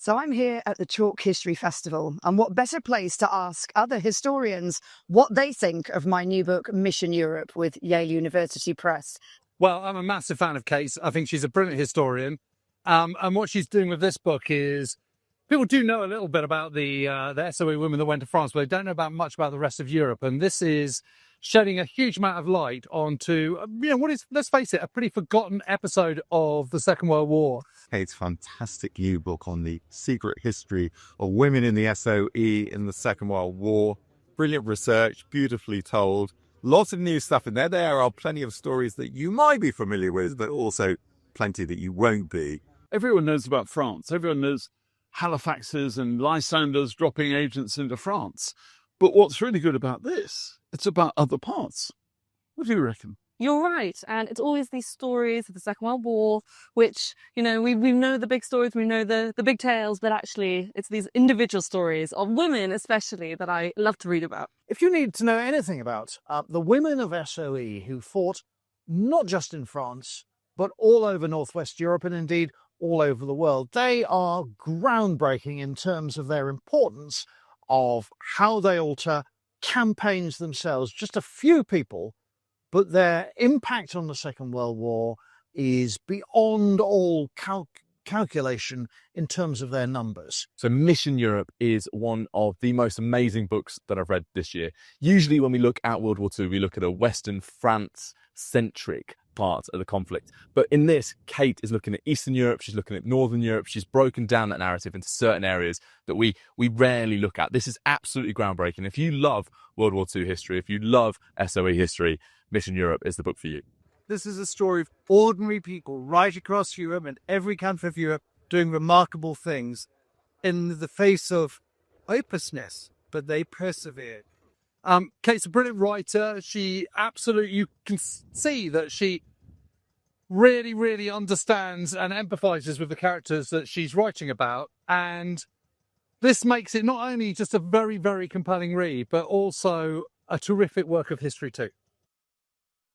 So I'm here at the Chalk History Festival, and what better place to ask other historians what they think of my new book, Mission Europe, with Yale University Press. Well, I'm a massive fan of Kate. I think she's a brilliant historian. And what she's doing with this book is, people do know a little bit about the SOE women that went to France, but they don't know much about the rest of Europe. And this is shedding a huge amount of light onto, what is, let's face it, a pretty forgotten episode of the Second World War. Kate's fantastic new book on the secret history of women in the SOE in the Second World War. Brilliant research, beautifully told. Lots of new stuff in there. There are plenty of stories that you might be familiar with, but also plenty that you won't be. Everyone knows about France. Everyone knows Halifaxes and Lysanders dropping agents into France. But what's really good about this, it's about other parts. What do you reckon? You're right. And it's always these stories of the Second World War, which, we know the big stories, we know the big tales, but actually it's these individual stories of women especially that I love to read about. If you need to know anything about the women of SOE who fought not just in France, but all over Northwest Europe and indeed all over the world, they are groundbreaking in terms of their importance, of how they alter campaigns themselves. Just a few people, but their impact on the Second World War is beyond all calculation in terms of their numbers. So Mission Europe is one of the most amazing books that I've read this year. Usually when we look at World War II, we look at a Western France-centric part of the conflict. But in this, Kate is looking at Eastern Europe, she's looking at Northern Europe, she's broken down that narrative into certain areas that we rarely look at. This is absolutely groundbreaking. If you love World War II history, if you love SOE history, Mission Europe is the book for you. This is a story of ordinary people right across Europe and every country of Europe doing remarkable things in the face of hopelessness, but they persevered. Kate's a brilliant writer. You can see that she really, really understands and empathizes with the characters that she's writing about. And this makes it not only just a very, very compelling read, but also a terrific work of history too.